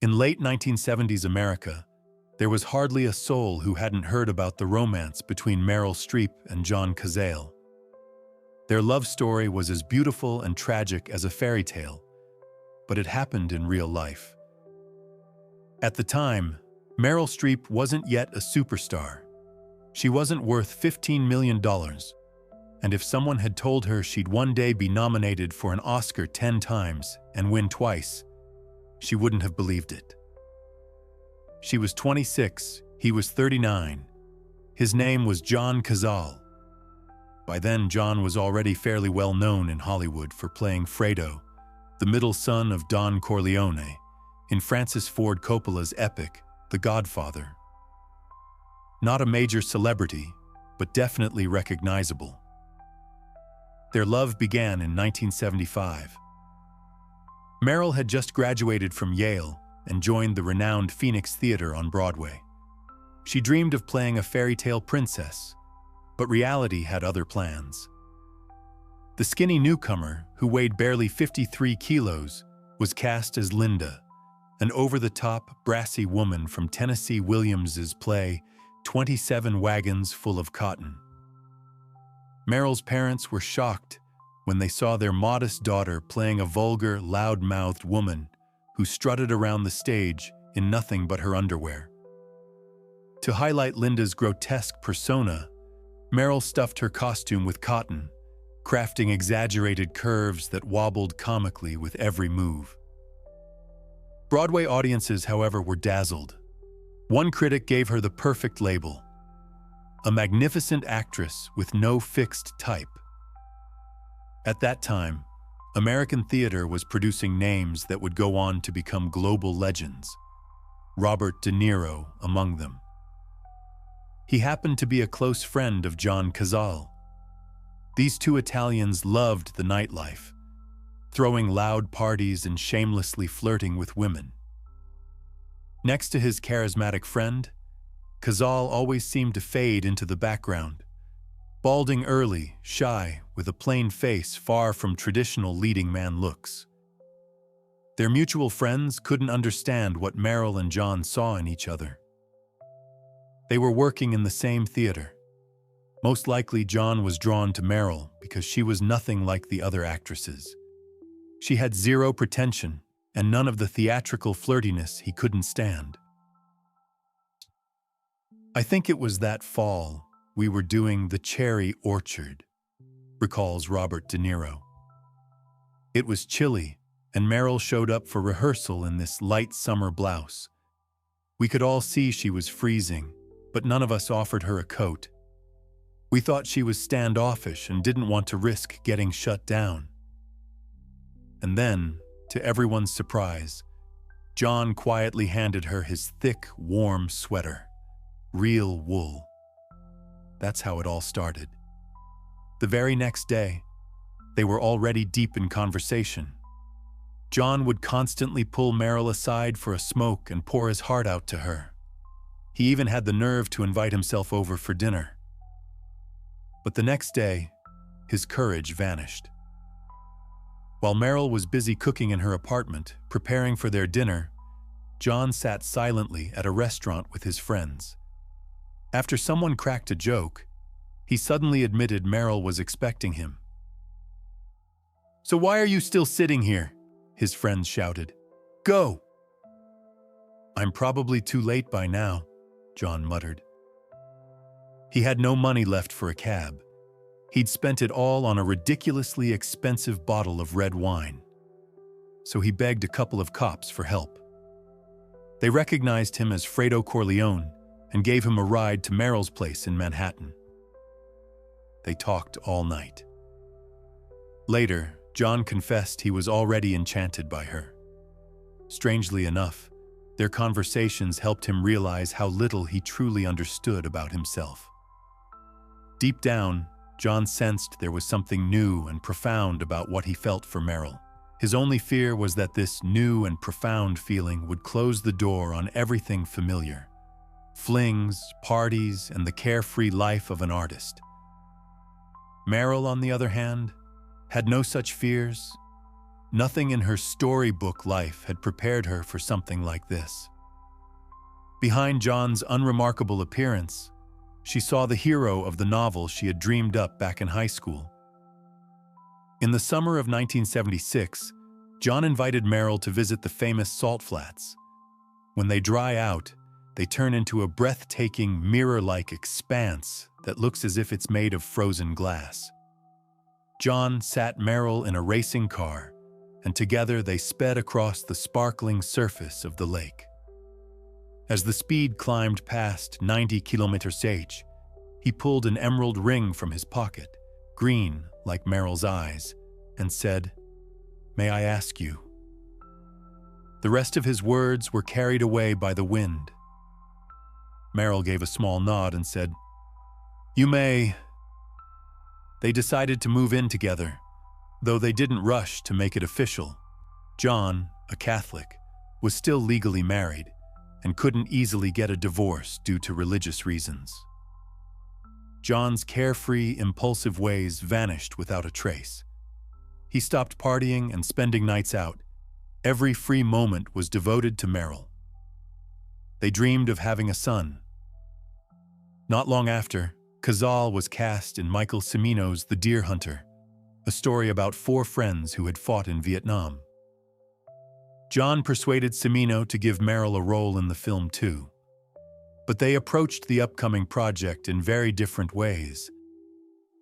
In late 1970s America, there was hardly a soul who hadn't heard about the romance between Meryl Streep and John Cazale. Their love story was as beautiful and tragic as a fairy tale, but it happened in real life. At the time, Meryl Streep wasn't yet a superstar. She wasn't worth $15 million, and if someone had told her she'd one day be nominated for an Oscar 10 times and win twice, she wouldn't have believed it. She was 26, he was 39. His name was John Cazale. By then, John was already fairly well known in Hollywood for playing Fredo, the middle son of Don Corleone, in Francis Ford Coppola's epic, The Godfather. Not a major celebrity, but definitely recognizable. Their love began in 1975. Meryl had just graduated from Yale and joined the renowned Phoenix Theater on Broadway. She dreamed of playing a fairy tale princess, but reality had other plans. The skinny newcomer, who weighed barely 53 kilos, was cast as Linda, an over-the-top, brassy woman from Tennessee Williams's play 27 Wagons Full of Cotton. Meryl's parents were shocked when they saw their modest daughter playing a vulgar, loud-mouthed woman who strutted around the stage in nothing but her underwear. To highlight Linda's grotesque persona, Meryl stuffed her costume with cotton, crafting exaggerated curves that wobbled comically with every move. Broadway audiences, however, were dazzled. One critic gave her the perfect label: a magnificent actress with no fixed type. At that time, American theater was producing names that would go on to become global legends, Robert De Niro among them. He happened to be a close friend of John Cazale. These two Italians loved the nightlife, throwing loud parties and shamelessly flirting with women. Next to his charismatic friend, Cazale always seemed to fade into the background, balding early, shy, with a plain face far from traditional leading man looks. Their mutual friends couldn't understand what Meryl and John saw in each other. They were working in the same theater. Most likely, John was drawn to Meryl because she was nothing like the other actresses. She had zero pretension and none of the theatrical flirtiness he couldn't stand. "I think it was that fall we were doing The Cherry Orchard," recalls Robert De Niro. "It was chilly, and Meryl showed up for rehearsal in this light summer blouse. We could all see she was freezing, but none of us offered her a coat. We thought she was standoffish and didn't want to risk getting shut down. And then, to everyone's surprise, John quietly handed her his thick, warm sweater. Real wool. That's how it all started. The very next day, they were already deep in conversation. John would constantly pull Meryl aside for a smoke and pour his heart out to her. He even had the nerve to invite himself over for dinner. But the next day, his courage vanished. While Meryl was busy cooking in her apartment, preparing for their dinner, John sat silently at a restaurant with his friends. After someone cracked a joke, he suddenly admitted Meryl was expecting him. "So why are you still sitting here?" his friends shouted. "Go!" "I'm probably too late by now," John muttered. He had no money left for a cab. He'd spent it all on a ridiculously expensive bottle of red wine. So he begged a couple of cops for help. They recognized him as Fredo Corleone and gave him a ride to Meryl's place in Manhattan. They talked all night. Later, John confessed he was already enchanted by her. Strangely enough, their conversations helped him realize how little he truly understood about himself. Deep down, John sensed there was something new and profound about what he felt for Meryl. His only fear was that this new and profound feeling would close the door on everything familiar: flings, parties, and the carefree life of an artist. Meryl, on the other hand, had no such fears, Nothing in her storybook life had prepared her for something like this. Behind John's unremarkable appearance, she saw the hero of the novel she had dreamed up back in high school. In the summer of 1976, John invited Meryl to visit the famous salt flats. When they dry out, they turn into a breathtaking, mirror-like expanse that looks as if it's made of frozen glass. John sat Meryl in a racing car, and together they sped across the sparkling surface of the lake. As the speed climbed past 90 km/h, he pulled an emerald ring from his pocket, green like Meryl's eyes, and said, "May I ask you?" The rest of his words were carried away by the wind. Meryl gave a small nod and said, "You may." They decided to move in together, though they didn't rush to make it official. John, a Catholic, was still legally married and couldn't easily get a divorce due to religious reasons. John's carefree, impulsive ways vanished without a trace. He stopped partying and spending nights out. Every free moment was devoted to Meryl. They dreamed of having a son. Not long after, Cazale was cast in Michael Cimino's The Deer Hunter, a story about 4 friends who had fought in Vietnam. John persuaded Cimino to give Meryl a role in the film too. But they approached the upcoming project in very different ways.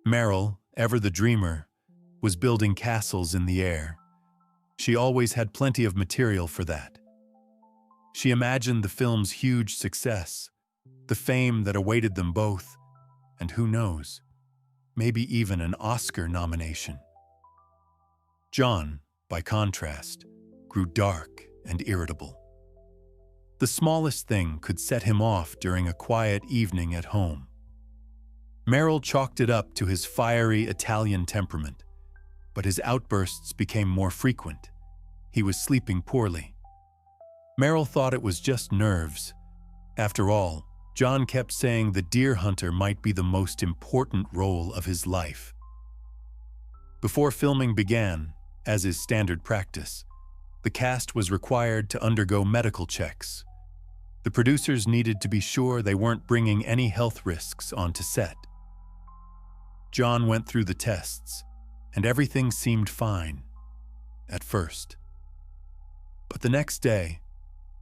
Meryl, ever the dreamer, was building castles in the air. She always had plenty of material for that. She imagined the film's huge success, the fame that awaited them both, and who knows, maybe even an Oscar nomination. John, by contrast, grew dark and irritable. The smallest thing could set him off during a quiet evening at home. Meryl chalked it up to his fiery Italian temperament, but his outbursts became more frequent. He was sleeping poorly. Meryl thought it was just nerves. After all, John kept saying The Deer Hunter might be the most important role of his life. Before filming began, as is standard practice, the cast was required to undergo medical checks. The producers needed to be sure they weren't bringing any health risks onto set. John went through the tests, and everything seemed fine, at first. But the next day,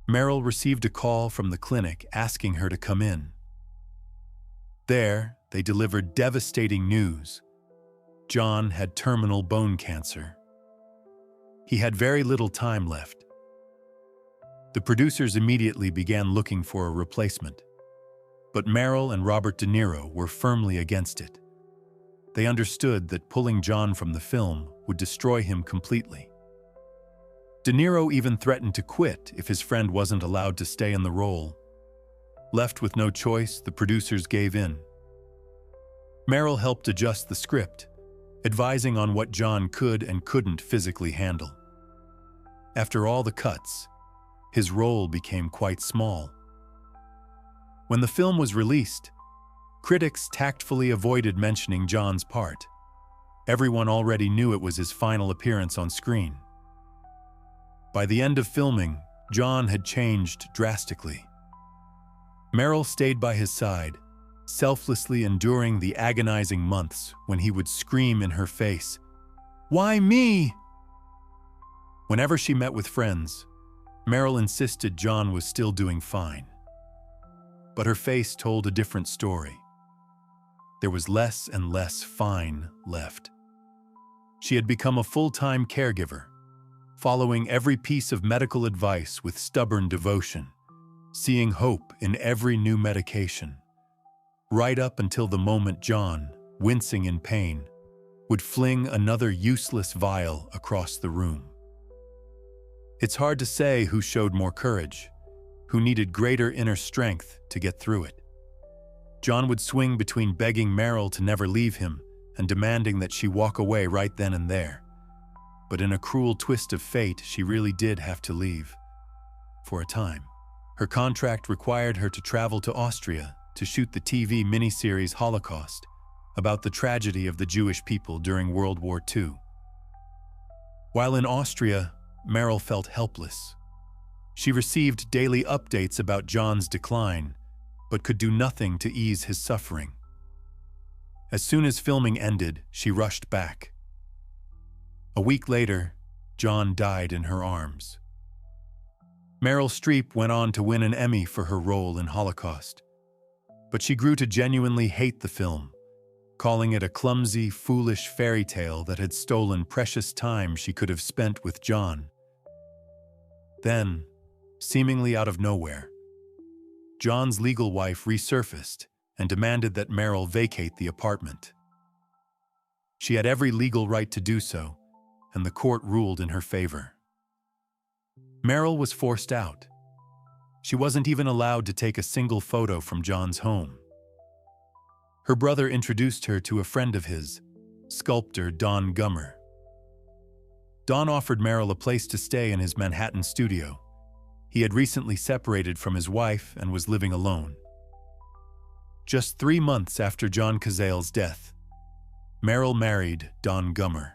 Meryl received a call from the clinic asking her to come in. There, they delivered devastating news. John had terminal bone cancer. He had very little time left. The producers immediately began looking for a replacement, but Meryl and Robert De Niro were firmly against it. They understood that pulling John from the film would destroy him completely. De Niro even threatened to quit if his friend wasn't allowed to stay in the role. Left with no choice, the producers gave in. Meryl helped adjust the script, advising on what John could and couldn't physically handle. After all the cuts, his role became quite small. When the film was released, critics tactfully avoided mentioning John's part. Everyone already knew it was his final appearance on screen. By the end of filming, John had changed drastically. Meryl stayed by his side, selflessly enduring the agonizing months when he would scream in her face, "Why me?" Whenever she met with friends, Meryl insisted John was still doing fine. But her face told a different story. There was less and less fine left. She had become a full-time caregiver, following every piece of medical advice with stubborn devotion, seeing hope in every new medication, right up until the moment John, wincing in pain, would fling another useless vial across the room. It's hard to say who showed more courage, who needed greater inner strength to get through it. John would swing between begging Meryl to never leave him and demanding that she walk away right then and there. But in a cruel twist of fate, she really did have to leave. For a time. Her contract required her to travel to Austria to shoot the TV miniseries Holocaust, about the tragedy of the Jewish people during World War II. While in Austria, Meryl felt helpless. She received daily updates about John's decline, but could do nothing to ease his suffering. As soon as filming ended, she rushed back. A week later, John died in her arms. Meryl Streep went on to win an Emmy for her role in Holocaust, but she grew to genuinely hate the film, calling it a clumsy, foolish fairy tale that had stolen precious time she could have spent with John. Then, seemingly out of nowhere, John's legal wife resurfaced and demanded that Meryl vacate the apartment. She had every legal right to do so, and the court ruled in her favor. Meryl was forced out. She wasn't even allowed to take a single photo from John's home. Her brother introduced her to a friend of his, sculptor Don Gummer. Don offered Meryl a place to stay in his Manhattan studio. He had recently separated from his wife and was living alone. Just 3 months after John Cazale's death, Meryl married Don Gummer.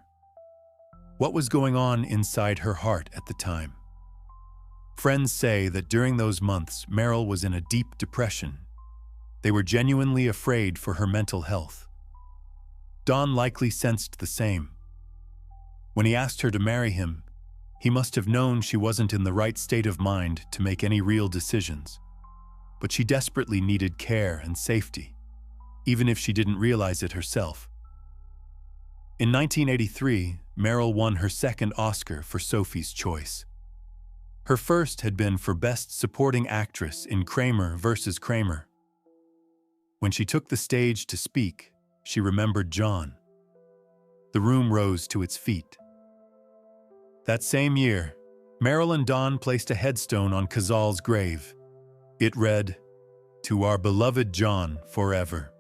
What was going on inside her heart at the time? Friends say that during those months, Meryl was in a deep depression. They were genuinely afraid for her mental health. Don likely sensed the same. When he asked her to marry him, he must have known she wasn't in the right state of mind to make any real decisions. But she desperately needed care and safety, even if she didn't realize it herself. In 1983, Meryl won her second Oscar for Sophie's Choice. Her first had been for Best Supporting Actress in Kramer vs. Kramer. When she took the stage to speak, she remembered John. The room rose to its feet. That same year, Meryl and Don placed a headstone on Cazale's grave. It read, "To our beloved John forever."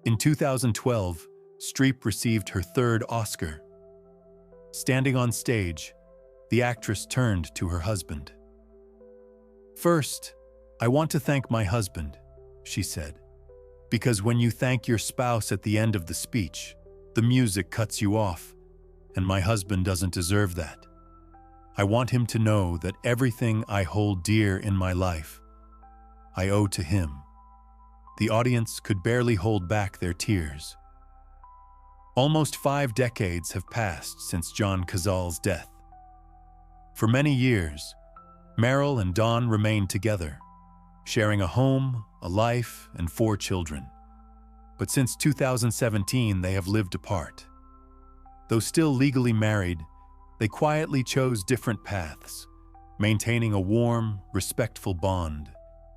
In 2012, Streep received her third Oscar. Standing on stage, the actress turned to her husband. "First, I want to thank my husband," she said, "because when you thank your spouse at the end of the speech, the music cuts you off, and my husband doesn't deserve that. I want him to know that everything I hold dear in my life, I owe to him." The audience could barely hold back their tears. Almost 5 decades have passed since John Cazale's death. For many years, Meryl and Don remained together, sharing a home, a life, and 4 children. But since 2017, they have lived apart. Though still legally married, they quietly chose different paths, maintaining a warm, respectful bond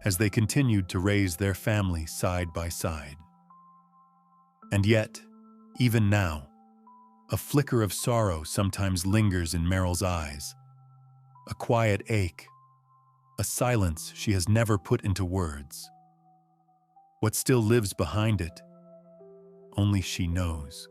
as they continued to raise their family side by side. And yet, even now, a flicker of sorrow sometimes lingers in Meryl's eyes, a quiet ache, a silence she has never put into words. What still lives behind it, only she knows.